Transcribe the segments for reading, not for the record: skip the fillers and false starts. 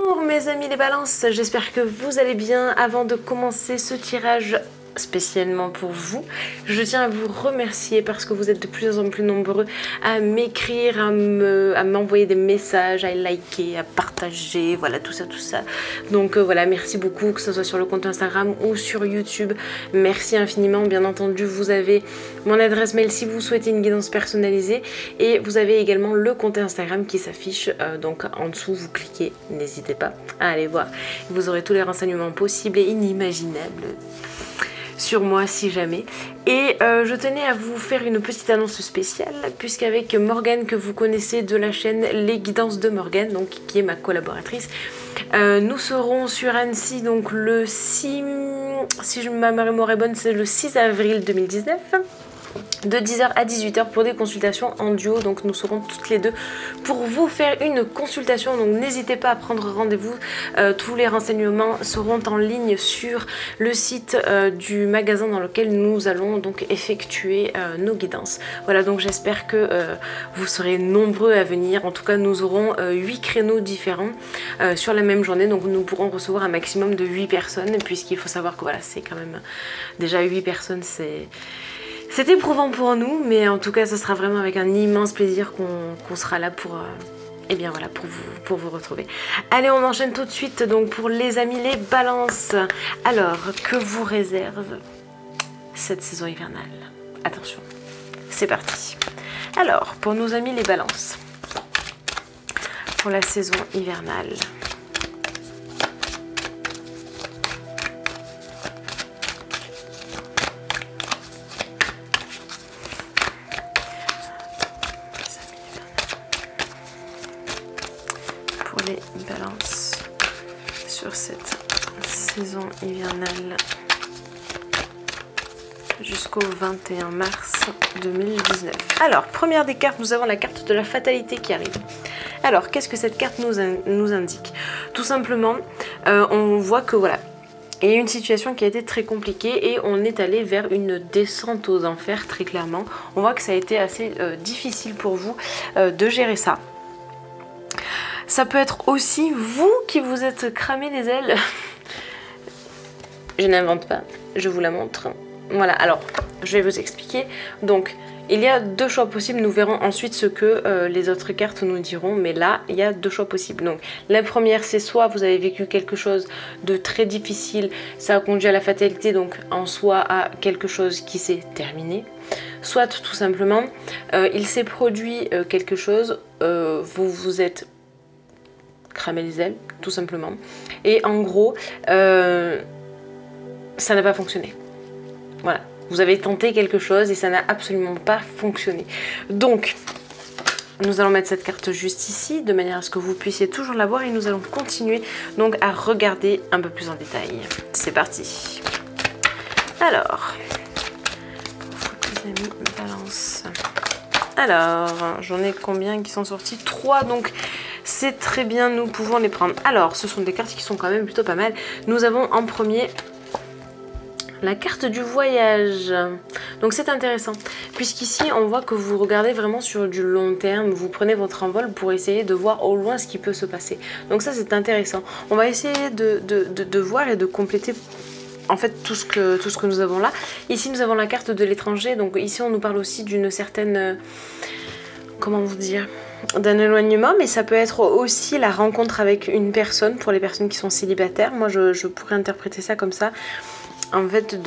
Bonjour mes amis les balances, j'espère que vous allez bien. Avant de commencer ce tirage spécialement pour vous, je tiens à vous remercier parce que vous êtes de plus en plus nombreux à m'écrire, à m'envoyer des messages, à liker, à partager, voilà tout ça. Donc voilà, merci beaucoup, que ce soit sur le compte Instagram ou sur YouTube. Merci infiniment. Bien entendu, vous avez mon adresse mail si vous souhaitez une guidance personnalisée et vous avez également le compte Instagram qui s'affiche donc en dessous. Vous cliquez, n'hésitez pas à aller voir. Vous aurez tous les renseignements possibles et inimaginables sur moi si jamais. Et je tenais à vous faire une petite annonce spéciale puisqu'avec Morgane, que vous connaissez de la chaîne Les Guidances de Morgane, donc qui est ma collaboratrice, nous serons sur Annecy donc le 6, si ma mémoire est bonne, c'est le 6 avril 2019 de 10h à 18h pour des consultations en duo. Donc nous serons toutes les deux pour vous faire une consultation, donc n'hésitez pas à prendre rendez-vous. Tous les renseignements seront en ligne sur le site du magasin dans lequel nous allons donc effectuer nos guidances. Voilà, donc j'espère que vous serez nombreux à venir. En tout cas, nous aurons 8 créneaux différents sur la même journée, donc nous pourrons recevoir un maximum de 8 personnes, puisqu'il faut savoir que voilà, c'est quand même déjà 8 personnes, c'est éprouvant pour nous, mais en tout cas, ce sera vraiment avec un immense plaisir qu'on sera là pour, et bien voilà, pour vous retrouver. Allez, on enchaîne tout de suite donc pour les amis les balances. Alors, que vous réserve cette saison hivernale? Attention, c'est parti. Alors, pour nos amis les balances, pour la saison hivernale, les balances sur cette saison hivernale jusqu'au 21 mars 2019. Alors, première des cartes, nous avons la carte de la fatalité qui arrive. Alors, qu'est-ce que cette carte nous indique? Tout simplement, on voit que voilà, il y a une situation qui a été très compliquée et on est allé vers une descente aux enfers, très clairement. On voit que ça a été assez difficile pour vous de gérer ça. Ça peut être aussi vous qui vous êtes cramé les ailes. Je n'invente pas, je vous la montre. Voilà, alors je vais vous expliquer. Donc il y a deux choix possibles, nous verrons ensuite ce que les autres cartes nous diront, mais là il y a deux choix possibles. Donc la première, c'est soit vous avez vécu quelque chose de très difficile, ça a conduit à la fatalité, donc en soi à quelque chose qui s'est terminé. Soit tout simplement il s'est produit quelque chose, vous vous êtes cramer les ailes, tout simplement. Et en gros, ça n'a pas fonctionné. Voilà. Vous avez tenté quelque chose et ça n'a absolument pas fonctionné. Donc, nous allons mettre cette carte juste ici, de manière à ce que vous puissiez toujours la voir. Et nous allons continuer donc à regarder un peu plus en détail. C'est parti. Alors, les amis, balance. Alors, j'en ai combien qui sont sortis? 3, donc c'est très bien, nous pouvons les prendre. Alors, ce sont des cartes qui sont quand même plutôt pas mal. Nous avons en premier la carte du voyage. Donc c'est intéressant, puisqu'ici on voit que vous regardez vraiment sur du long terme. Vous prenez votre envol pour essayer de voir au loin ce qui peut se passer. Donc ça, c'est intéressant. On va essayer de voir et de compléter en fait tout ce que nous avons là. Ici nous avons la carte de l'étranger. Donc ici on nous parle aussi d'une certaine... comment vous dire, d'un éloignement, mais ça peut être aussi la rencontre avec une personne pour les personnes qui sont célibataires. Moi je pourrais interpréter ça comme ça, en fait,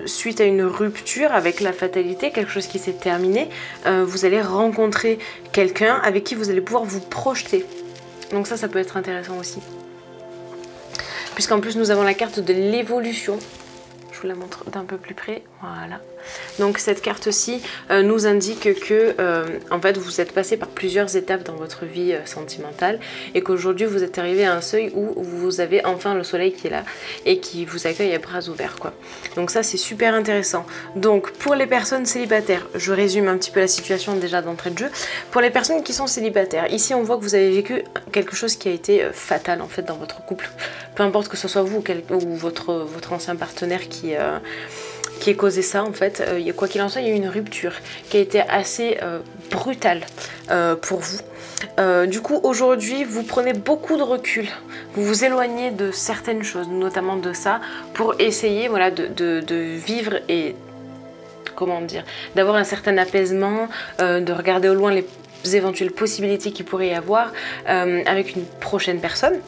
suite à une rupture avec la fatalité, quelque chose qui s'est terminé, vous allez rencontrer quelqu'un avec qui vous allez pouvoir vous projeter. Donc ça peut être intéressant aussi, puisqu'en plus nous avons la carte de l'évolution. Je vous la montre d'un peu plus près, voilà. Donc cette carte-ci nous indique que en fait vous êtes passé par plusieurs étapes dans votre vie sentimentale et qu'aujourd'hui vous êtes arrivé à un seuil où vous avez enfin le soleil qui est là et qui vous accueille à bras ouverts, quoi. Donc ça, c'est super intéressant. Donc pour les personnes célibataires, je résume un petit peu la situation déjà d'entrée de jeu. Pour les personnes qui sont célibataires, ici on voit que vous avez vécu quelque chose qui a été fatal en fait dans votre couple. Peu importe que ce soit vous ou votre ancien partenaire qui ait causé ça en fait. Quoi qu'il en soit, il y a eu une rupture qui a été assez brutale pour vous. Du coup aujourd'hui vous prenez beaucoup de recul, vous vous éloignez de certaines choses, notamment de ça, pour essayer voilà, de vivre et comment dire, d'avoir un certain apaisement, de regarder au loin les éventuelles possibilités qu'il pourrait y avoir avec une prochaine personne.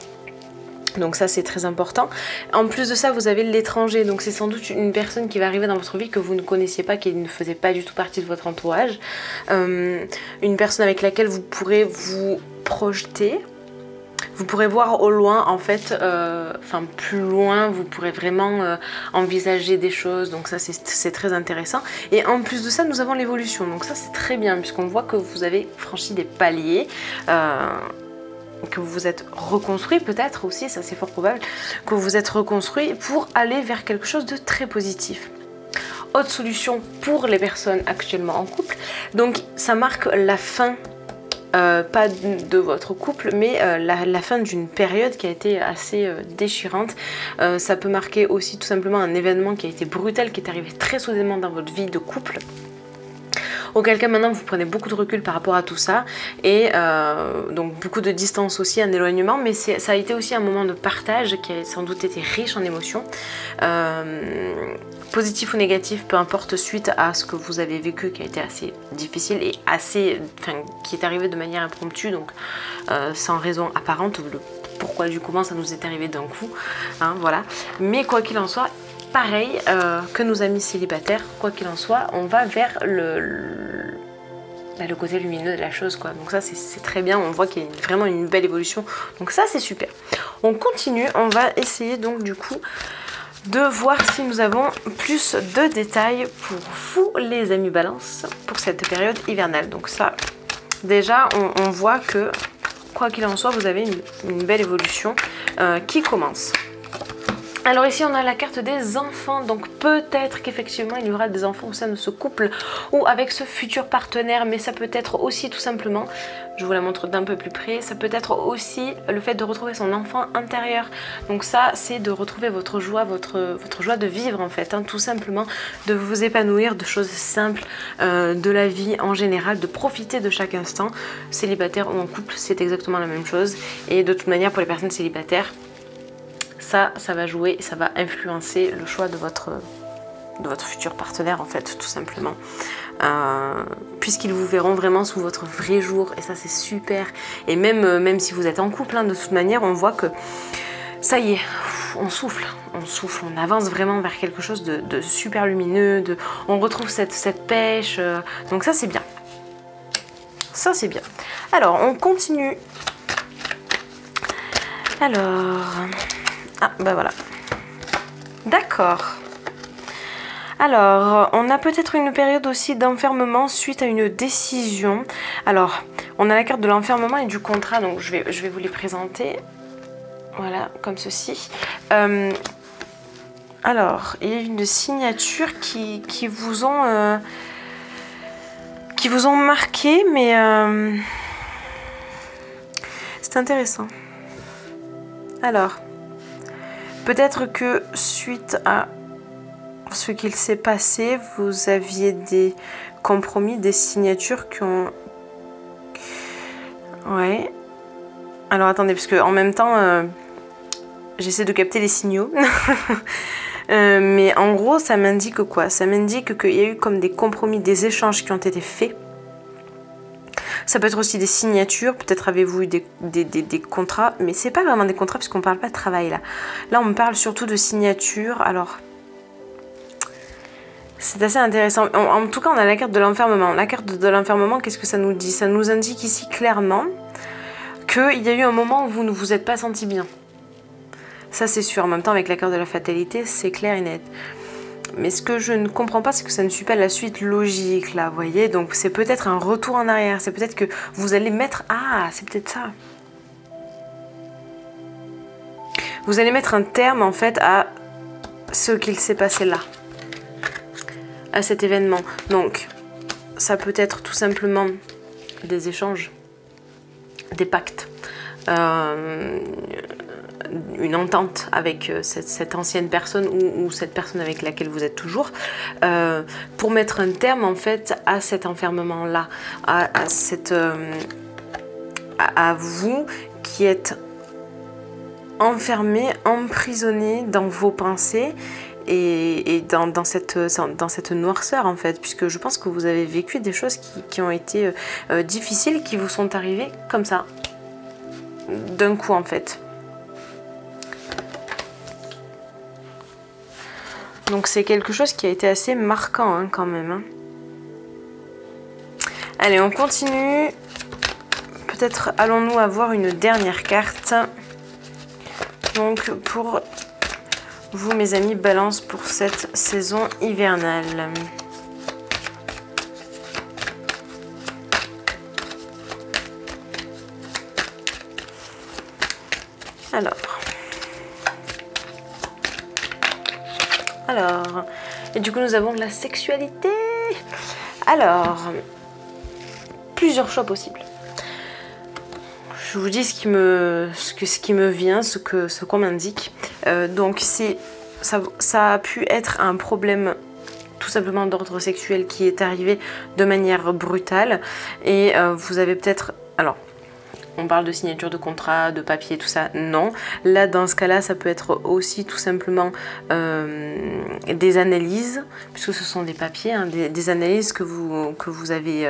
Donc ça c'est très important. En plus de ça vous avez l'étranger, donc c'est sans doute une personne qui va arriver dans votre vie que vous ne connaissiez pas, qui ne faisait pas du tout partie de votre entourage. Une personne avec laquelle vous pourrez vous projeter. Vous pourrez voir au loin en fait, enfin plus loin, vous pourrez vraiment envisager des choses, donc ça c'est très intéressant. Et en plus de ça nous avons l'évolution, donc ça c'est très bien puisqu'on voit que vous avez franchi des paliers. Que vous vous êtes reconstruit peut-être aussi, ça c'est fort probable, que vous vous êtes reconstruit pour aller vers quelque chose de très positif. Autre solution pour les personnes actuellement en couple, donc ça marque la fin, pas de votre couple, mais la fin d'une période qui a été assez déchirante. Ça peut marquer aussi tout simplement un événement qui a été brutal, qui est arrivé très soudainement dans votre vie de couple. Auquel cas maintenant vous prenez beaucoup de recul par rapport à tout ça et donc beaucoup de distance aussi, un éloignement, mais ça a été aussi un moment de partage qui a sans doute été riche en émotions, positif ou négatif, peu importe, suite à ce que vous avez vécu qui a été assez difficile et qui est arrivé de manière impromptue, donc sans raison apparente, le pourquoi du comment ça nous est arrivé d'un coup, hein, voilà. Mais quoi qu'il en soit, pareil que nos amis célibataires, quoi qu'il en soit, on va vers le côté lumineux de la chose, quoi. Donc ça c'est très bien, on voit qu'il y a vraiment une belle évolution, donc ça c'est super. On continue, on va essayer donc du coup de voir si nous avons plus de détails pour vous les amis balance pour cette période hivernale. Donc ça déjà on voit que quoi qu'il en soit vous avez une belle évolution qui commence. Alors ici on a la carte des enfants, donc peut-être qu'effectivement il y aura des enfants au sein de ce couple ou avec ce futur partenaire, mais ça peut être aussi tout simplement, je vous la montre d'un peu plus près, ça peut être aussi le fait de retrouver son enfant intérieur. Donc ça c'est de retrouver votre joie, votre joie de vivre en fait, hein, tout simplement de vous épanouir de choses simples, de la vie en général, de profiter de chaque instant, célibataire ou en couple c'est exactement la même chose. Et de toute manière pour les personnes célibataires, ça va jouer, ça va influencer le choix de votre futur partenaire en fait, tout simplement. Puisqu'ils vous verront vraiment sous votre vrai jour et ça c'est super. Et même si vous êtes en couple, hein, de toute manière on voit que ça y est, on souffle, on avance vraiment vers quelque chose de super lumineux, on retrouve cette pêche, donc ça c'est bien. Ça c'est bien. Alors on continue. Alors... Ah, bah voilà. D'accord. Alors, on a peut-être une période aussi d'enfermement suite à une décision. Alors, on a la carte de l'enfermement et du contrat, donc je vais vous les présenter. Voilà, comme ceci. Alors, il y a une signature qui vous ont marqué, mais c'est intéressant. Alors... Peut-être que suite à ce qu'il s'est passé, vous aviez des compromis, des signatures qui ont... Ouais. Alors attendez, parce que en même temps, j'essaie de capter les signaux. Mais en gros, ça m'indique quoi? Ça m'indique qu'il y a eu comme des compromis, des échanges qui ont été faits. Ça peut être aussi des signatures, peut-être avez-vous eu des contrats, mais c'est pas vraiment des contrats puisqu'on parle pas de travail là. Là on me parle surtout de signatures, alors c'est assez intéressant. En tout cas on a la carte de l'enfermement. La carte de l'enfermement, qu'est-ce que ça nous dit? Ça nous indique ici clairement qu'il y a eu un moment où vous ne vous êtes pas senti bien. Ça c'est sûr, en même temps avec la carte de la fatalité c'est clair et net. Mais ce que je ne comprends pas, c'est que ça ne suit pas la suite logique, là, vous voyez. Donc c'est peut-être un retour en arrière. C'est peut-être que vous allez mettre... Ah, c'est peut-être ça. Vous allez mettre un terme, en fait, à ce qu'il s'est passé là. À cet événement. Donc, ça peut être tout simplement des échanges, des pactes, une entente avec cette ancienne personne ou cette personne avec laquelle vous êtes toujours, pour mettre un terme en fait à cet enfermement-là, à vous qui êtes enfermé, emprisonné dans vos pensées et dans cette noirceur en fait, puisque je pense que vous avez vécu des choses qui ont été difficiles, qui vous sont arrivées comme ça, d'un coup en fait. Donc c'est quelque chose qui a été assez marquant hein, quand même. Hein. Allez, on continue. Peut-être allons-nous avoir une dernière carte. Donc pour vous mes amis Balance pour cette saison hivernale. Alors, et du coup nous avons la sexualité. Alors, plusieurs choix possibles. Je vous dis ce qui me vient, ce qu'on m'indique. Donc ça a pu être un problème tout simplement d'ordre sexuel qui est arrivé de manière brutale. Et vous avez peut-être... Alors, on parle de signature de contrat, de papier, tout ça, non. Là, dans ce cas-là, ça peut être aussi tout simplement des analyses, puisque ce sont des papiers, hein, des analyses que vous avez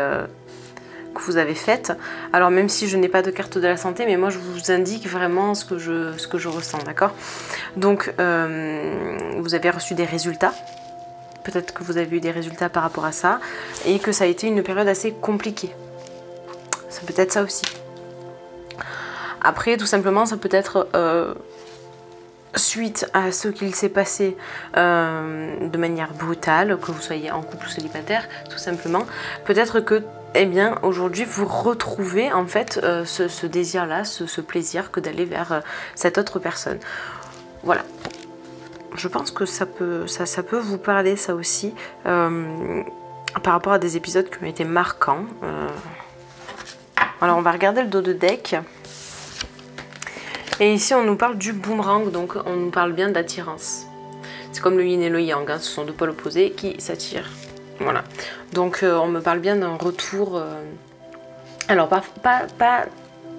faites. Alors, même si je n'ai pas de carte de la santé, mais moi, je vous indique vraiment ce que je ressens, d'accord? Donc, vous avez reçu des résultats. Peut-être que vous avez eu des résultats par rapport à ça, et que ça a été une période assez compliquée. Ça peut être ça aussi. Après, tout simplement, ça peut être suite à ce qu'il s'est passé de manière brutale, que vous soyez en couple ou célibataire, tout simplement. Peut-être que, eh bien, aujourd'hui, vous retrouvez en fait ce désir-là, ce plaisir que d'aller vers cette autre personne. Voilà. Je pense que ça peut vous parler, ça aussi, par rapport à des épisodes qui ont été marquants. Alors, on va regarder le dos de deck. Et ici, on nous parle du boomerang, donc on nous parle bien d'attirance. C'est comme le yin et le yang, hein, ce sont deux pôles opposés qui s'attirent. Voilà. Donc, on me parle bien d'un retour... Alors, pas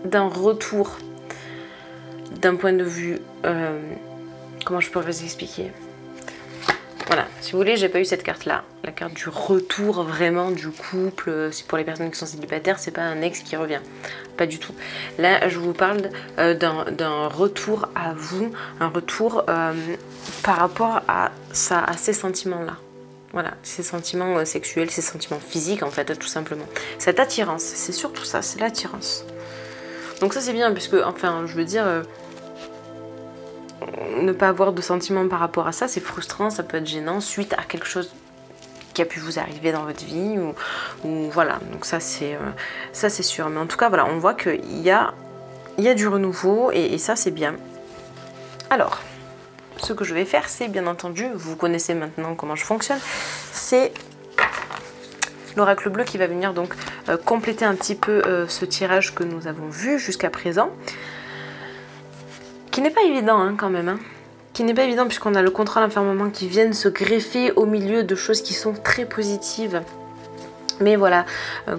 d'un retour d'un point de vue... comment je pourrais vous expliquer ? Voilà, si vous voulez, j'ai pas eu cette carte-là. La carte du retour vraiment du couple. C'est pour les personnes qui sont célibataires, c'est pas un ex qui revient. Pas du tout. Là, je vous parle d'un retour à vous, un retour par rapport à ces sentiments-là. Voilà, ces sentiments sexuels, ces sentiments physiques en fait, tout simplement. Cette attirance, c'est surtout ça, c'est l'attirance. Donc ça c'est bien, puisque, enfin, je veux dire... ne pas avoir de sentiments par rapport à ça, c'est frustrant, ça peut être gênant suite à quelque chose qui a pu vous arriver dans votre vie ou voilà, donc ça c'est sûr. Mais en tout cas voilà, on voit qu'il y a du renouveau et ça c'est bien. Alors, ce que je vais faire, c'est bien entendu, vous connaissez maintenant comment je fonctionne, c'est l'oracle bleu qui va venir donc compléter un petit peu ce tirage que nous avons vu jusqu'à présent. Qui n'est pas évident hein, quand même, hein. Qui n'est pas évident puisqu'on a le contrat d'enfermement qui viennent se greffer au milieu de choses qui sont très positives. Mais voilà,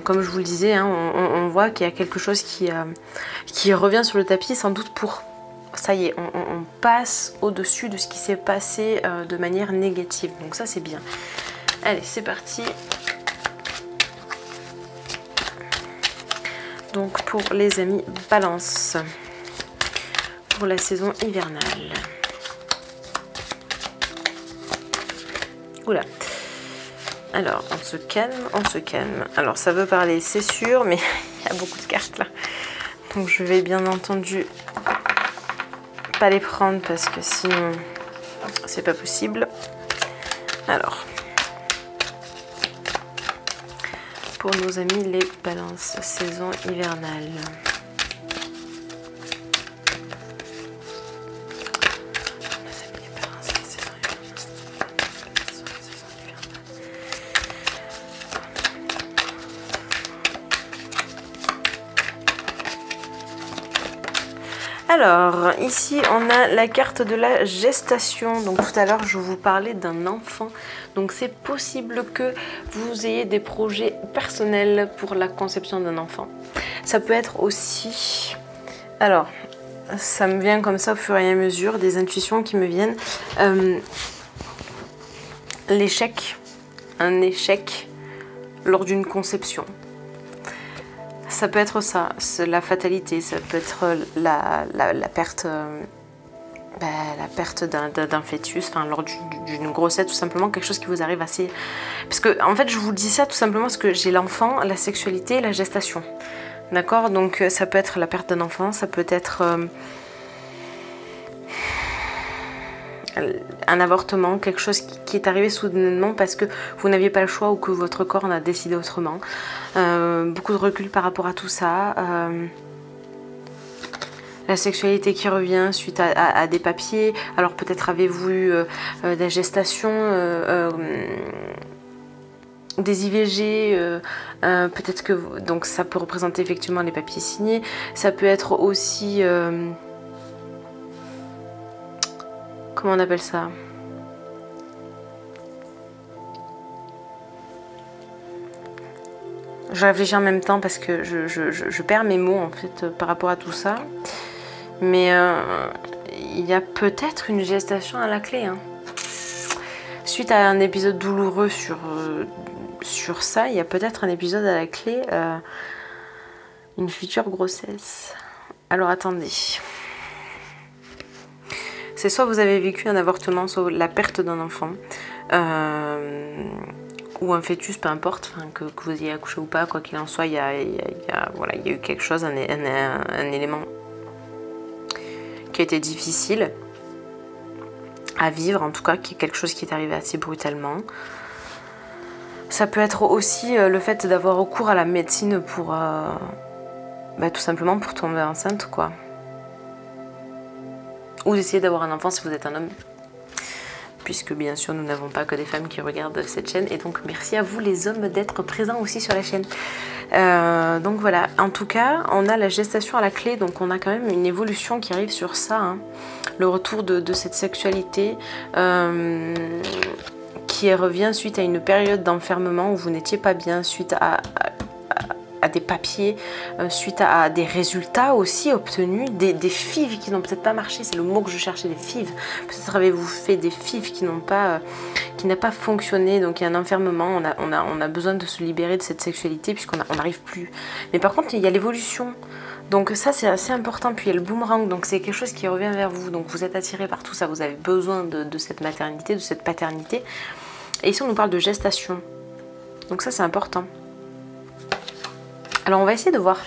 comme je vous le disais, hein, on voit qu'il y a quelque chose qui revient sur le tapis, sans doute pour... Ça y est, on passe au-dessus de ce qui s'est passé de manière négative. Donc ça c'est bien. Allez, c'est parti. Donc pour les amis Balance. Pour la saison hivernale. Oula. Alors, on se calme, on se calme. Alors, ça veut parler, c'est sûr, mais il y a beaucoup de cartes là. Donc, je vais bien entendu pas les prendre parce que sinon, c'est pas possible. Alors, pour nos amis les balances, saison hivernale. Alors, ici, on a la carte de la gestation. Donc, tout à l'heure, je vous parlais d'un enfant. Donc, c'est possible que vous ayez des projets personnels pour la conception d'un enfant. Ça peut être aussi... Alors, ça me vient comme ça au fur et à mesure, des intuitions qui me viennent. L'échec, un échec lors d'une conception. Ça peut être ça, la fatalité, ça peut être la perte, la perte d'un fœtus, enfin lors d'une grossesse, tout simplement quelque chose qui vous arrive assez... Parce que en fait je vous dis ça tout simplement parce que j'ai l'enfant, la sexualité et la gestation. D'accord? Donc ça peut être la perte d'un enfant, ça peut être un avortement, quelque chose qui est arrivé soudainement parce que vous n'aviez pas le choix ou que votre corps en a décidé autrement. Beaucoup de recul par rapport à tout ça. La sexualité qui revient suite à des papiers. Alors peut-être avez-vous eu de la gestation, des IVG, peut-être que donc ça peut représenter effectivement les papiers signés. Ça peut être aussi... comment on appelle ça? Je réfléchis en même temps parce que je perds mes mots en fait par rapport à tout ça. Mais il y a peut-être une gestation à la clé. Hein. Suite à un épisode douloureux sur ça, il y a peut-être un épisode à la clé, une future grossesse. Alors attendez. C'est soit vous avez vécu un avortement, soit la perte d'un enfant. Ou un fœtus, peu importe, que vous ayez accouché ou pas, quoi qu'il en soit, il y a eu quelque chose, un élément qui a été difficile à vivre, en tout cas, qui est quelque chose qui est arrivé assez brutalement. Ça peut être aussi le fait d'avoir recours à la médecine pour, tout simplement pour tomber enceinte, quoi. Ou d'essayer d'avoir un enfant si vous êtes un homme. Puisque bien sûr nous n'avons pas que des femmes qui regardent cette chaîne et donc merci à vous les hommes d'être présents aussi sur la chaîne. Donc voilà, en tout cas on a la gestation à la clé, donc on a quand même une évolution qui arrive sur ça, hein. Le retour de cette sexualité qui revient suite à une période d'enfermement où vous n'étiez pas bien, suite à des papiers, suite à des résultats aussi obtenus, des FIV qui n'ont peut-être pas marché, c'est le mot que je cherchais, des FIV. Peut-être avez-vous fait des FIV qui n'ont pas fonctionné, donc il y a un enfermement, on a besoin de se libérer de cette sexualité puisqu'on n'arrive plus. Mais par contre, il y a l'évolution. Donc ça c'est assez important, puis il y a le boomerang, donc c'est quelque chose qui revient vers vous, donc vous êtes attiré par tout ça, vous avez besoin de cette maternité, de cette paternité. Et ici on nous parle de gestation, donc ça c'est important. Alors on va essayer de voir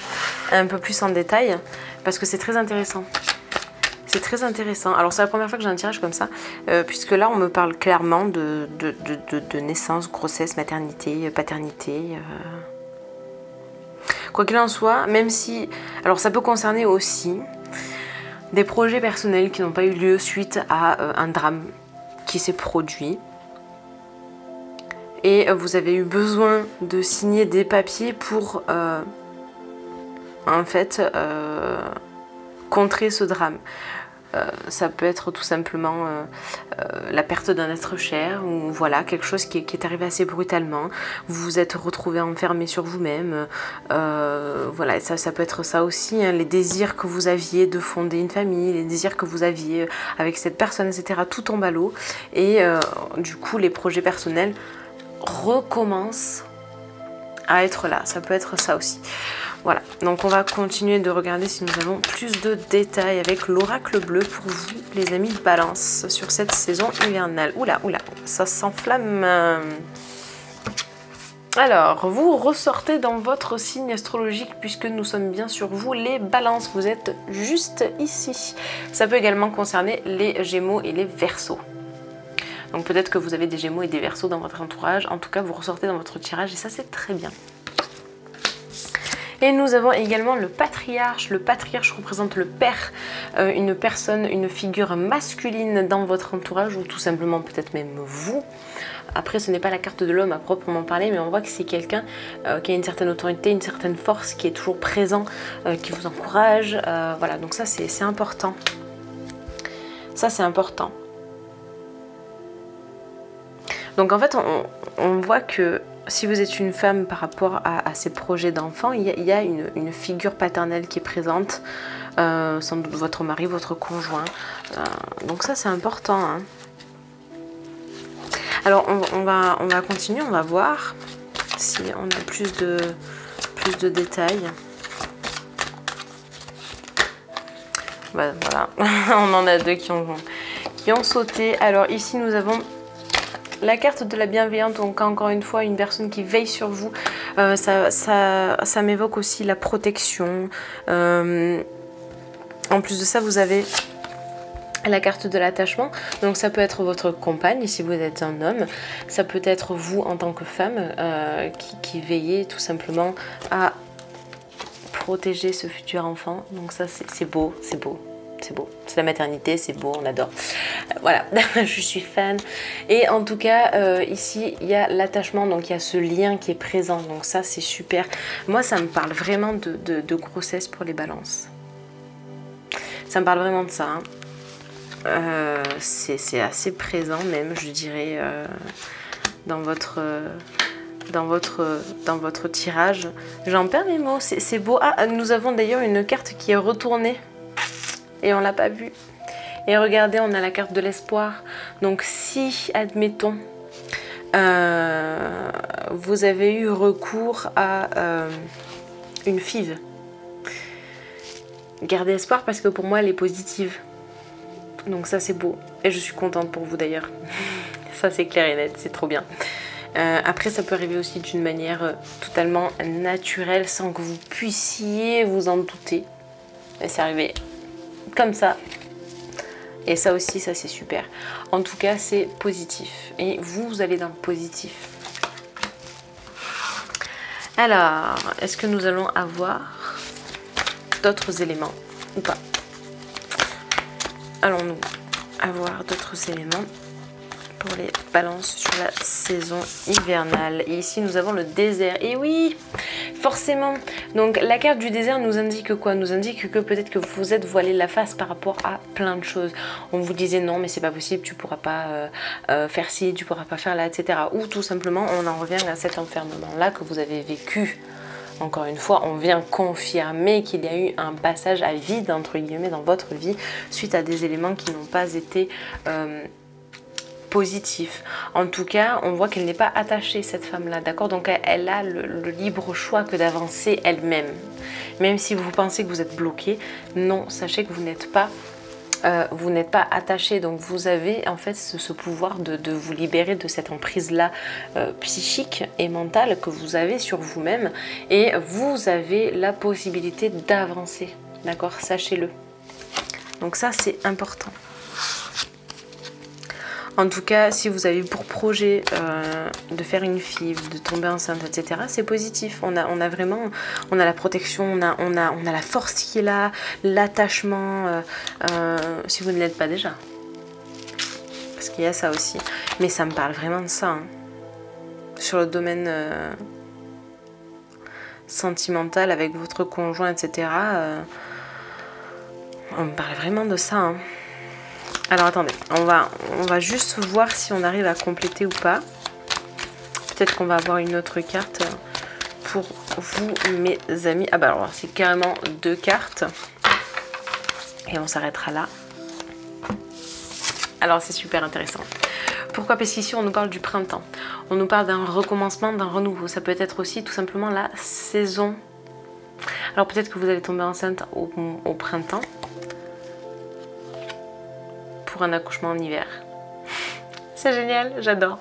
un peu plus en détail parce que c'est très intéressant. C'est très intéressant. Alors c'est la première fois que j'ai un tirage comme ça, puisque là on me parle clairement de naissance, grossesse, maternité, paternité. Quoi qu'il en soit, même si... Alors ça peut concerner aussi des projets personnels qui n'ont pas eu lieu suite à un drame qui s'est produit. Et vous avez eu besoin de signer des papiers pour en fait contrer ce drame. Ça peut être tout simplement la perte d'un être cher ou voilà quelque chose qui est arrivé assez brutalement. Vous vous êtes retrouvé enfermé sur vous-même. Voilà, ça peut être ça aussi, hein, les désirs que vous aviez de fonder une famille, les désirs que vous aviez avec cette personne, etc. Tout tombe à l'eau et du coup les projets personnels recommence à être là. Ça peut être ça aussi. Voilà, donc on va continuer de regarder si nous avons plus de détails avec l'oracle bleu pour vous, les amis de Balance, sur cette saison hivernale. Oula, ça s'enflamme. Alors, vous ressortez dans votre signe astrologique puisque nous sommes bien sur vous, les Balances. Vous êtes juste ici. Ça peut également concerner les Gémeaux et les Verseaux. Donc peut-être que vous avez des Gémeaux et des Verseaux dans votre entourage. En tout cas, vous ressortez dans votre tirage et ça, c'est très bien. Et nous avons également le patriarche. Le patriarche représente le père, une personne, une figure masculine dans votre entourage ou tout simplement peut-être même vous. Après, ce n'est pas la carte de l'homme à proprement parler, mais on voit que c'est quelqu'un qui a une certaine autorité, une certaine force, qui est toujours présent, qui vous encourage. Voilà, donc ça c'est important. Ça c'est important. Donc en fait, on voit que si vous êtes une femme par rapport à ces projets d'enfants, il y a une figure paternelle qui est présente, sans doute votre mari, votre conjoint. Donc ça c'est important, hein. Alors on va continuer, on va voir si on a plus de détails. Voilà, on en a deux qui ont sauté. Alors ici nous avons la carte de la bienveillante, donc encore une fois une personne qui veille sur vous. Ça m'évoque aussi la protection. En plus de ça, vous avez la carte de l'attachement, donc ça peut être votre compagne si vous êtes un homme, ça peut être vous en tant que femme qui veillez tout simplement à protéger ce futur enfant. Donc ça c'est beau, c'est beau, c'est beau, c'est la maternité, c'est beau, on adore. Voilà, je suis fan. Et en tout cas ici il y a l'attachement, donc il y a ce lien qui est présent, donc ça c'est super. Moi ça me parle vraiment de grossesse pour les balances, ça me parle vraiment de ça, hein. C'est assez présent même, je dirais, dans votre tirage. J'en perds mes mots, c'est beau. Ah, nous avons d'ailleurs une carte qui est retournée et on l'a pas vue. Et regardez, on a la carte de l'espoir. Donc si, admettons, vous avez eu recours à une FIV, gardez espoir parce que pour moi elle est positive. Donc ça c'est beau et je suis contente pour vous d'ailleurs. Ça c'est clair et net, c'est trop bien. Après ça peut arriver aussi d'une manière totalement naturelle sans que vous puissiez vous en douter. Et c'est arrivé comme ça. Et ça aussi, ça c'est super. En tout cas c'est positif. Et vous allez dans le positif. Alors, est-ce que nous allons avoir d'autres éléments ou pas? Allons-nous avoir d'autres éléments pour les balances sur la saison hivernale? Et ici nous avons le désert. Et oui, forcément. Donc la carte du désert nous indique quoi? Nous indique que peut-être que vous vous êtes voilé la face par rapport à plein de choses. On vous disait non mais c'est pas possible, tu pourras pas faire ci, tu pourras pas faire là, etc. Ou tout simplement on en revient à cet enfermement là que vous avez vécu. Encore une fois, on vient confirmer qu'il y a eu un passage à vide, entre guillemets, dans votre vie, suite à des éléments qui n'ont pas été positifs. En tout cas, on voit qu'elle n'est pas attachée, cette femme-là, d'accord? Donc, elle a le libre choix que d'avancer elle-même. Même si vous pensez que vous êtes bloqué, non, sachez que vous n'êtes pas attaché, donc vous avez en fait ce pouvoir de vous libérer de cette emprise-là psychique et mentale que vous avez sur vous-même et vous avez la possibilité d'avancer, d'accord? Sachez-le. Donc ça c'est important. En tout cas, si vous avez pour projet de faire une FIV, de tomber enceinte, etc., c'est positif. On a vraiment, on a la protection, on a la force qui est là, l'attachement, si vous ne l'êtes pas déjà. Parce qu'il y a ça aussi. Mais ça me parle vraiment de ça. Hein. Sur le domaine sentimental avec votre conjoint, etc., on me parle vraiment de ça. Hein. Alors attendez, on va juste voir si on arrive à compléter ou pas. Peut-être qu'on va avoir une autre carte pour vous, mes amis. Ah bah alors c'est carrément 2 cartes. Et on s'arrêtera là. Alors c'est super intéressant. Pourquoi? Parce qu'ici on nous parle du printemps. On nous parle d'un recommencement, d'un renouveau. Ça peut être aussi tout simplement la saison. Alors peut-être que vous allez tomber enceinte au printemps. Pour un accouchement en hiver. C'est génial, j'adore.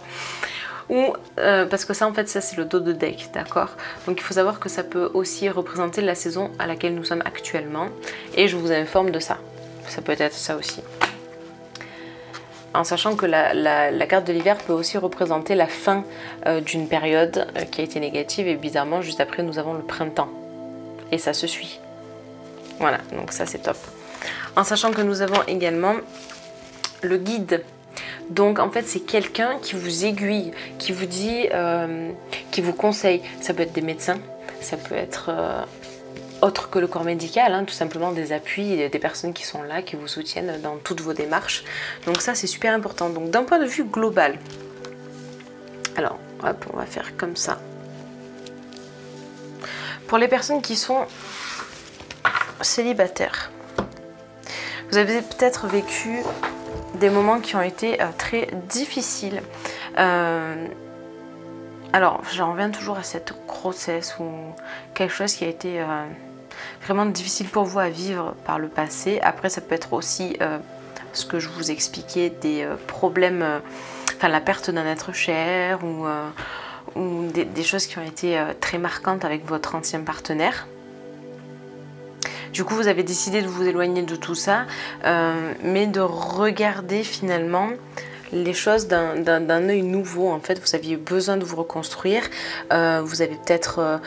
Ou parce que ça en fait ça c'est le dos de deck, d'accord? Donc il faut savoir que ça peut aussi représenter la saison à laquelle nous sommes actuellement et je vous informe de ça. Ça peut être ça aussi. En sachant que la carte de l'hiver peut aussi représenter la fin d'une période qui a été négative et bizarrement juste après nous avons le printemps. et ça se suit. Voilà, donc ça c'est top. En sachant que nous avons également le guide. Donc en fait c'est quelqu'un qui vous aiguille, qui vous dit, qui vous conseille. Ça peut être des médecins, ça peut être autre que le corps médical, hein, tout simplement des appuis, des personnes qui sont là, qui vous soutiennent dans toutes vos démarches. Donc ça c'est super important. Donc d'un point de vue global, alors hop, on va faire comme ça. Pour les personnes qui sont célibataires, vous avez peut-être vécu des moments qui ont été très difficiles. Alors, j'en reviens toujours à cette grossesse ou quelque chose qui a été vraiment difficile pour vous à vivre par le passé. Après, ça peut être aussi ce que je vous expliquais, des problèmes, enfin la perte d'un être cher ou des choses qui ont été très marquantes avec votre ancien partenaire. Du coup, vous avez décidé de vous éloigner de tout ça, mais de regarder finalement les choses d'un œil nouveau. En fait, vous aviez besoin de vous reconstruire. Vous aviez peut-être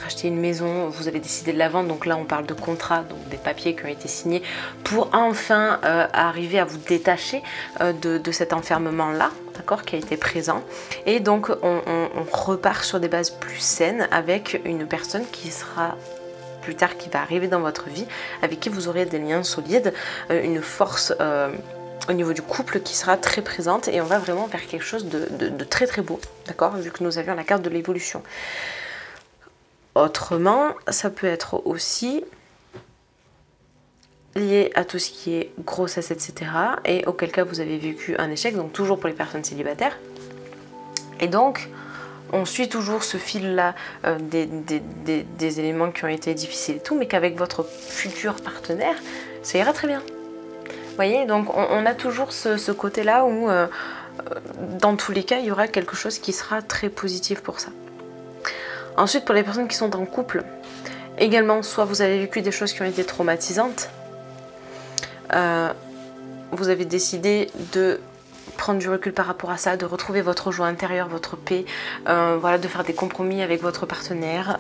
acheté une maison, vous avez décidé de la vendre. Donc là, on parle de contrat, donc des papiers qui ont été signés pour enfin arriver à vous détacher de cet enfermement-là, d'accord, qui a été présent. Et donc, on repart sur des bases plus saines avec une personne qui sera plus tard, qui va arriver dans votre vie, avec qui vous aurez des liens solides, une force au niveau du couple qui sera très présente, et on va vraiment vers quelque chose de très très beau, d'accord, vu que nous avions la carte de l'évolution. Autrement, ça peut être aussi lié à tout ce qui est grossesse, etc. et auquel cas vous avez vécu un échec, donc toujours pour les personnes célibataires. Et donc, on suit toujours ce fil-là des éléments qui ont été difficiles et tout, mais qu'avec votre futur partenaire, ça ira très bien. Vous voyez, donc on a toujours ce côté-là où, dans tous les cas, il y aura quelque chose qui sera très positif pour ça. Ensuite, pour les personnes qui sont en couple, également, soit vous avez vécu des choses qui ont été traumatisantes, vous avez décidé de prendre du recul par rapport à ça, de retrouver votre joie intérieure, votre paix, voilà, de faire des compromis avec votre partenaire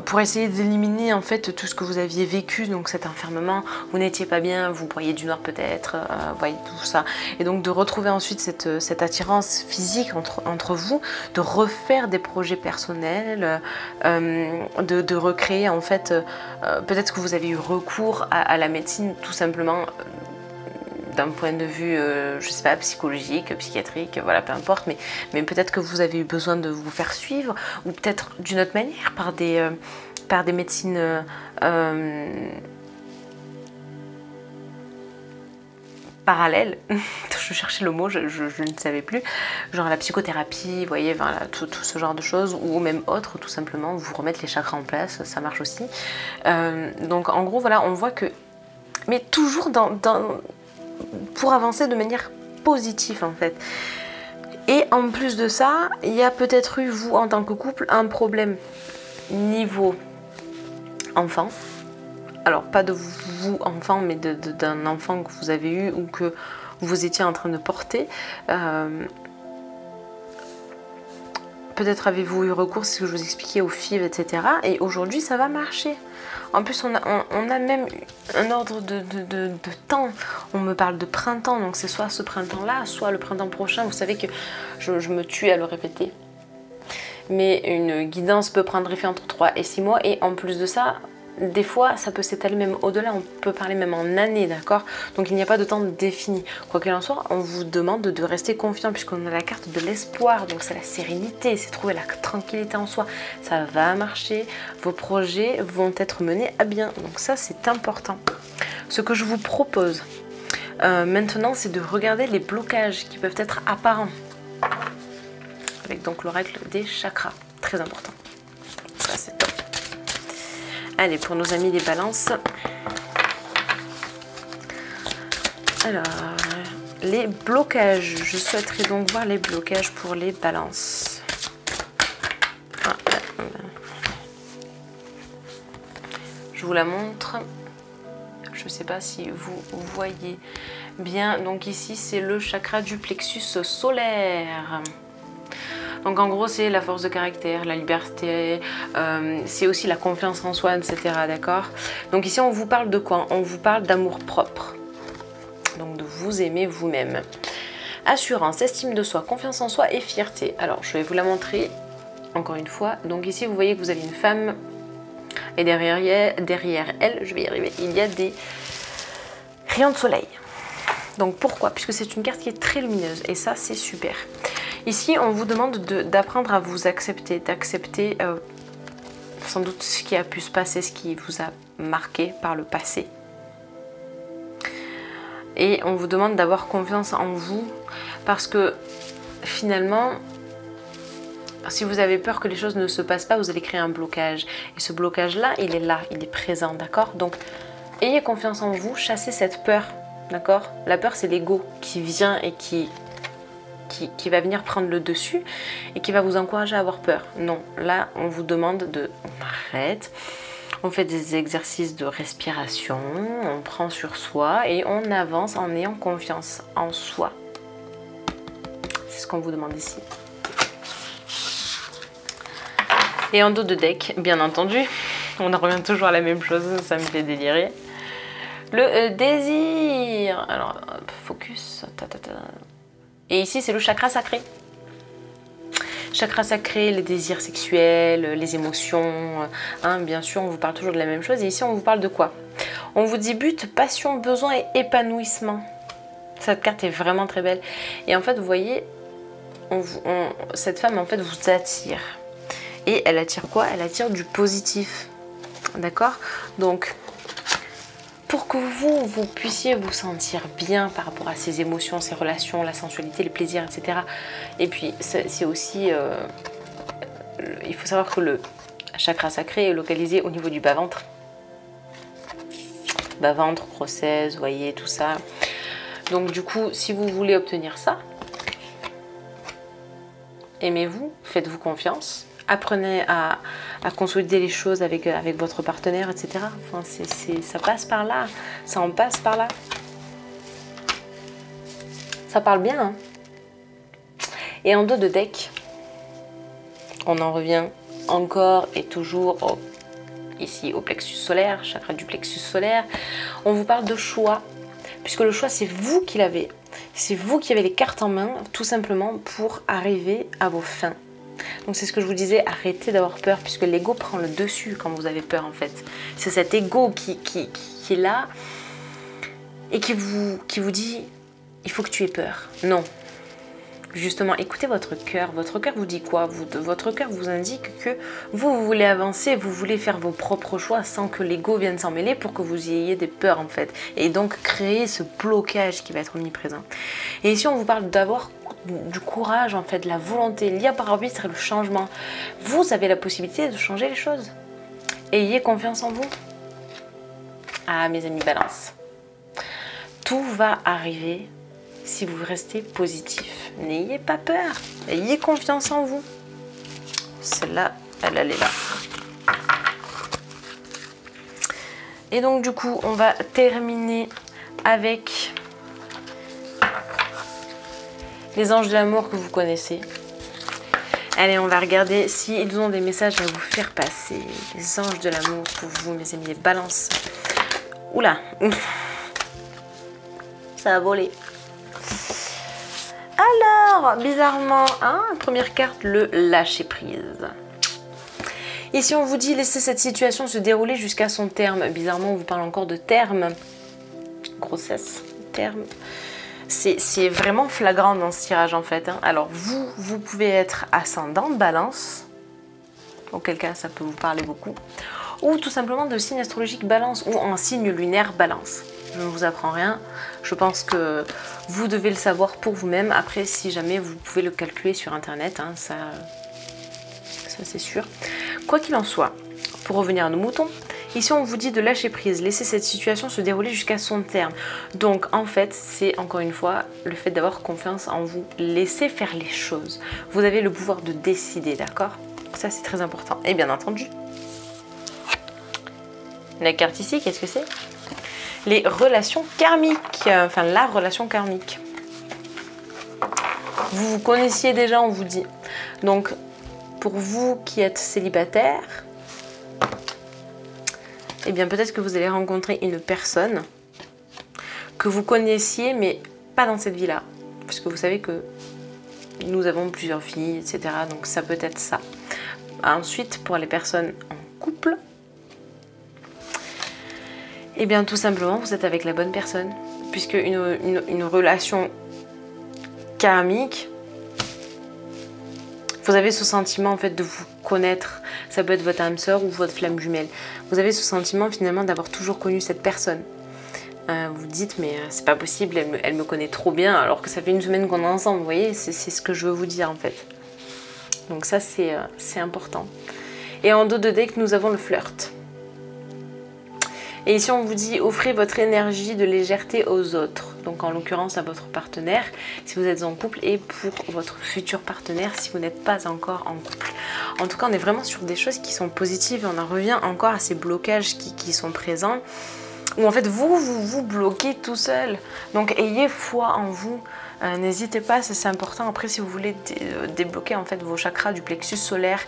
pour essayer d'éliminer en fait tout ce que vous aviez vécu, donc cet enfermement, vous n'étiez pas bien, vous broyez du noir peut-être, voyez tout ça, et donc de retrouver ensuite cette attirance physique entre vous, de refaire des projets personnels, de recréer en fait, peut-être que vous avez eu recours à la médecine tout simplement, d'un point de vue, je sais pas, psychologique, psychiatrique, voilà, peu importe, mais peut-être que vous avez eu besoin de vous faire suivre, ou peut-être d'une autre manière, par des médecines parallèles. Je cherchais le mot, je ne savais plus, genre la psychothérapie, vous voyez, voilà, tout ce genre de choses, ou même autre, tout simplement, vous remettre les chakras en place, ça marche aussi. Donc en gros, voilà, on voit que, mais toujours pour avancer de manière positive en fait. Et en plus de ça, il y a peut-être eu, vous en tant que couple, un problème niveau enfant. Alors pas de vous enfant, mais d'un enfant que vous avez eu ou que vous étiez en train de porter. Peut-être avez-vous eu recours, c'est ce que je vous expliquais, au FIV, etc. Et aujourd'hui ça va marcher. En plus, on a même un ordre de temps. On me parle de printemps, donc c'est soit ce printemps-là, soit le printemps prochain. Vous savez que je me tue à le répéter. Mais une guidance peut prendre effet entre 3 et 6 mois. Et en plus de ça, des fois, ça peut s'étaler même au-delà. On peut parler même en années, d'accord? Donc il n'y a pas de temps défini. Quoi qu'il en soit, on vous demande de rester confiant, puisqu'on a la carte de l'espoir. Donc c'est la sérénité, c'est trouver la tranquillité en soi. Ça va marcher, vos projets vont être menés à bien. Donc ça, c'est important. Ce que je vous propose maintenant, c'est de regarder les blocages qui peuvent être apparents. Avec donc l'oracle des chakras. Très important. Ça, c'est top. Allez, pour nos amis des balances. Alors, les blocages. Je souhaiterais donc voir les blocages pour les balances. Je vous la montre. Je ne sais pas si vous voyez bien. Donc ici, c'est le chakra du plexus solaire. Donc en gros, c'est la force de caractère, la liberté, c'est aussi la confiance en soi, etc. D'accord? Donc ici, on vous parle de quoi? On vous parle d'amour propre. Donc de vous aimer vous-même. Assurance, estime de soi, confiance en soi et fierté. Alors, je vais vous la montrer encore une fois. Donc ici, vous voyez que vous avez une femme et derrière elle, je vais y arriver, il y a des rayons de soleil. Donc pourquoi? Puisque c'est une carte qui est très lumineuse et ça, c'est super. Ici, on vous demande d'apprendre à vous accepter, d'accepter sans doute ce qui a pu se passer, ce qui vous a marqué par le passé. Et on vous demande d'avoir confiance en vous parce que finalement, si vous avez peur que les choses ne se passent pas, vous allez créer un blocage. Et ce blocage-là, il est présent, d'accord? Donc, ayez confiance en vous, chassez cette peur, d'accord? La peur, c'est l'ego qui vient et qui va venir prendre le dessus et qui va vous encourager à avoir peur. Non, là, on vous demande on arrête. On fait des exercices de respiration, on prend sur soi et on avance en ayant confiance en soi. C'est ce qu'on vous demande ici. Et en dos de deck, bien entendu, on en revient toujours à la même chose, ça me fait délirer. Le désir. Alors, focus. Et ici, c'est le chakra sacré. Chakra sacré, les désirs sexuels, les émotions, hein, bien sûr, on vous parle toujours de la même chose. Et ici, on vous parle de quoi? On vous dit but, passion, besoin et épanouissement. Cette carte est vraiment très belle. Et en fait, vous voyez, cette femme, en fait, vous attire. Et elle attire quoi? Elle attire du positif. D'accord? Donc, pour que vous puissiez vous sentir bien par rapport à ces émotions, ces relations, la sensualité, les plaisirs, etc. Et puis, c'est aussi... il faut savoir que le chakra sacré est localisé au niveau du bas-ventre. Bas-ventre, grossesse, vous voyez, tout ça. Donc, du coup, si vous voulez obtenir ça, aimez-vous, faites-vous confiance. Apprenez à consolider les choses avec votre partenaire, etc. Enfin, ça passe par là. Ça en passe par là. Ça parle bien, hein. Et en dos de deck, on en revient encore et toujours ici au plexus solaire, chakra du plexus solaire. On vous parle de choix, puisque le choix, c'est vous qui l'avez. C'est vous qui avez les cartes en main, tout simplement pour arriver à vos fins. Donc c'est ce que je vous disais, arrêtez d'avoir peur, puisque l'ego prend le dessus quand vous avez peur en fait. C'est cet ego qui est là et qui vous dit, il faut que tu aies peur. Non. Justement, écoutez votre cœur. Votre cœur vous dit quoi? Votre cœur vous indique que vous voulez avancer, vous voulez faire vos propres choix sans que l'ego vienne s'en mêler pour que vous ayez des peurs en fait. Et donc créer ce blocage qui va être omniprésent. Et ici on vous parle d'avoir du courage en fait, de la volonté, libre arbitre et le changement. Vous avez la possibilité de changer les choses. Ayez confiance en vous. Ah mes amis balance. Tout va arriver si vous restez positif. N'ayez pas peur. Ayez confiance en vous. Celle-là, elle est là. Et donc du coup, on va terminer avec les anges de l'amour que vous connaissez. Allez, on va regarder s'ils ont des messages à vous faire passer. Les anges de l'amour pour vous, mes amis, les balances. Oula, ça a volé. Alors, bizarrement, hein, première carte, le lâcher prise. Ici, on vous dit laissez cette situation se dérouler jusqu'à son terme. Bizarrement, on vous parle encore de terme. Grossesse, terme. C'est vraiment flagrant dans ce tirage en fait. Hein. Alors vous pouvez être ascendant balance, auquel cas ça peut vous parler beaucoup, ou tout simplement de signe astrologique balance ou en signe lunaire balance. Je ne vous apprends rien, je pense que vous devez le savoir pour vous-même. Après, si jamais vous pouvez le calculer sur internet, hein, ça c'est sûr. Quoi qu'il en soit, pour revenir à nos moutons, ici on vous dit de lâcher prise, laisser cette situation se dérouler jusqu'à son terme. Donc en fait, c'est encore une fois le fait d'avoir confiance en vous, laissez faire les choses. Vous avez le pouvoir de décider, d'accord? Ça c'est très important. Et bien entendu, la carte ici, qu'est-ce que c'est? Les relations karmiques, enfin la relation karmique. Vous vous connaissiez déjà, on vous dit. Donc pour vous qui êtes célibataire, eh bien peut-être que vous allez rencontrer une personne que vous connaissiez mais pas dans cette vie-là. Parce que vous savez que nous avons plusieurs vies, etc. Donc ça peut être ça. Ensuite, pour les personnes en couple, eh bien tout simplement vous êtes avec la bonne personne. Puisque une relation karmique, vous avez ce sentiment en fait de vous connaître. Ça peut être votre âme sœur ou votre flamme jumelle. Vous avez ce sentiment finalement d'avoir toujours connu cette personne. Vous dites mais c'est pas possible, elle me connaît trop bien alors que ça fait une semaine qu'on est ensemble. Vous voyez, c'est ce que je veux vous dire en fait. Donc ça c'est important. Et en dos de deck nous avons le flirt. Et ici on vous dit offrez votre énergie de légèreté aux autres. Donc en l'occurrence à votre partenaire si vous êtes en couple et pour votre futur partenaire si vous n'êtes pas encore en couple. En tout cas on est vraiment sur des choses qui sont positives et on en revient encore à ces blocages qui sont présents. Où en fait vous bloquez tout seul. Donc ayez foi en vous. N'hésitez pas, c'est important. Après si vous voulez débloquer en fait vos chakras du plexus solaire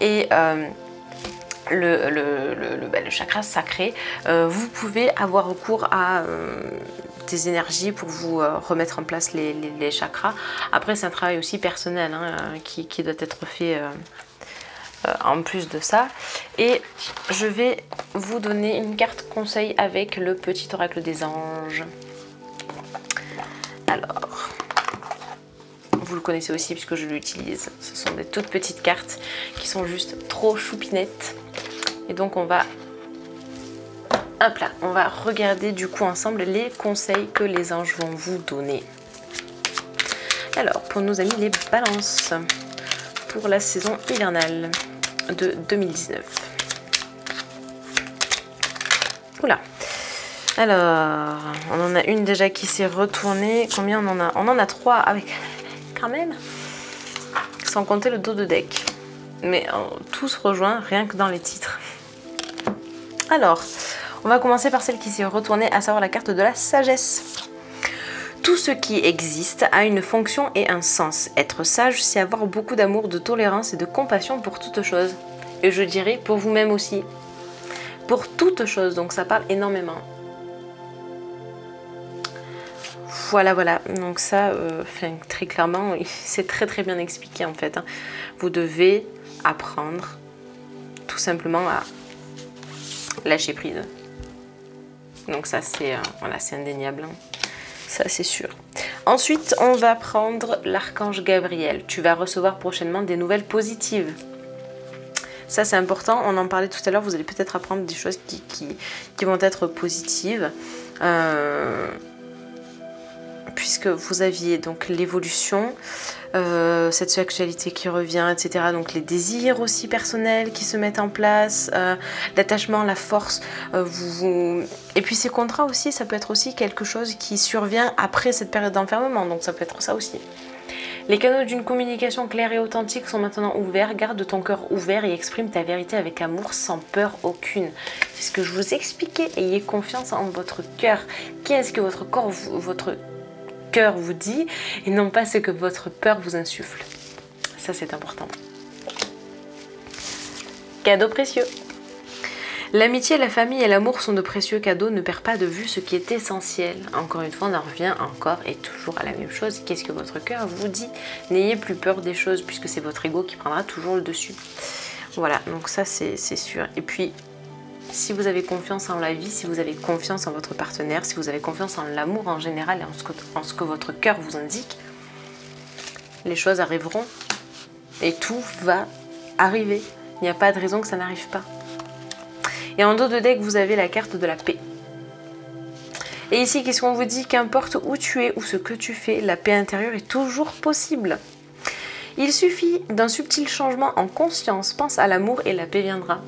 et le chakra sacré, vous pouvez avoir recours à des énergies pour vous remettre en place les chakras. Après c'est un travail aussi personnel qui doit être fait en plus de ça. Et je vais vous donner une carte conseil avec le petit oracle des anges. Alors, vous le connaissez aussi puisque je l'utilise. Ce sont des toutes petites cartes qui sont juste trop choupinettes. Et donc on va, hop là, on va regarder du coup ensemble les conseils que les anges vont vous donner. Alors, pour nos amis les balances, pour la saison hivernale de 2019. Oula. Alors, on en a une déjà qui s'est retournée. Combien on en a? On en a 3 avec quand même. Sans compter le dos de deck. Mais tout se rejoint rien que dans les titres. Alors, on va commencer par celle qui s'est retournée, à savoir la carte de la sagesse. Tout ce qui existe a une fonction et un sens. Être sage, c'est avoir beaucoup d'amour, de tolérance et de compassion pour toute chose. Et je dirais pour vous-même aussi. Pour toute chose, donc ça parle énormément. Voilà, voilà. Donc ça, très clairement, c'est très bien expliqué en fait. Vous devez apprendre tout simplement à lâcher prise. Donc ça, c'est voilà, c'est indéniable. Ça, c'est sûr. Ensuite, on va prendre l'archange Gabriel. Tu vas recevoir prochainement des nouvelles positives. Ça, c'est important. On en parlait tout à l'heure. Vous allez peut-être apprendre des choses qui vont être positives. Puisque vous aviez donc l'évolution, cette sexualité qui revient, etc. Donc les désirs aussi personnels qui se mettent en place, l'attachement, la force. Et puis ces contrats aussi, ça peut être aussi quelque chose qui survient après cette période d'enfermement. Donc ça peut être ça aussi. Les canaux d'une communication claire et authentique sont maintenant ouverts. Garde ton cœur ouvert et exprime ta vérité avec amour sans peur aucune. C'est ce que je vous expliquais. Ayez confiance en votre cœur. Qu'est-ce que votre corps, votre cœur vous dit et non pas ce que votre peur vous insuffle. Ça, c'est important. Cadeau précieux. L'amitié, la famille et l'amour sont de précieux cadeaux. Ne perds pas de vue ce qui est essentiel. Encore une fois, on en revient encore et toujours à la même chose. Qu'est-ce que votre cœur vous dit? N'ayez plus peur des choses puisque c'est votre ego qui prendra toujours le dessus. Voilà, donc ça c'est sûr. Et puis, si vous avez confiance en la vie, si vous avez confiance en votre partenaire, si vous avez confiance en l'amour en général et en ce que votre cœur vous indique, les choses arriveront et tout va arriver. Il n'y a pas de raison que ça n'arrive pas. Et en dos de deck, vous avez la carte de la paix. Et ici, qu'est-ce qu'on vous dit? Qu'importe où tu es ou ce que tu fais, la paix intérieure est toujours possible. Il suffit d'un subtil changement en conscience. Pense à l'amour et la paix viendra.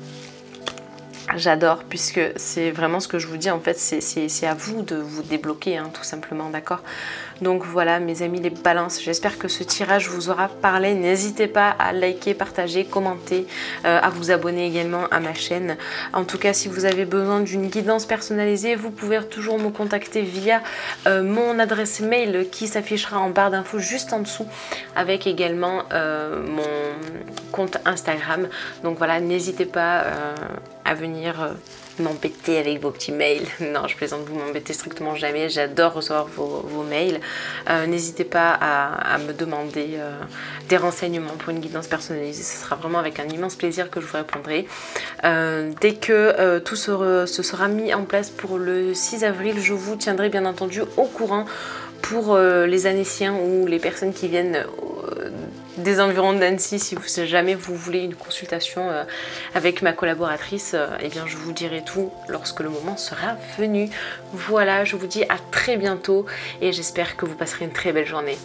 J'adore, puisque c'est vraiment ce que je vous dis, en fait c'est à vous de vous débloquer, hein, tout simplement, d'accord? Donc voilà mes amis les balances, j'espère que ce tirage vous aura parlé. N'hésitez pas à liker, partager, commenter, à vous abonner également à ma chaîne. En tout cas, si vous avez besoin d'une guidance personnalisée, vous pouvez toujours me contacter via mon adresse mail qui s'affichera en barre d'infos juste en dessous, avec également mon compte Instagram. Donc voilà, n'hésitez pas à venir m'embêter avec vos petits mails. Non, je plaisante, vous m'embêtez strictement jamais. J'adore recevoir vos mails. N'hésitez pas à me demander des renseignements pour une guidance personnalisée. Ce sera vraiment avec un immense plaisir que je vous répondrai. Dès que tout se sera mis en place pour le 6 avril, je vous tiendrai bien entendu au courant pour les Annéciens ou les personnes qui viennent des environs d'Annecy. Si jamais vous voulez une consultation avec ma collaboratrice, eh bien je vous dirai tout lorsque le moment sera venu. Voilà, je vous dis à très bientôt et j'espère que vous passerez une très belle journée.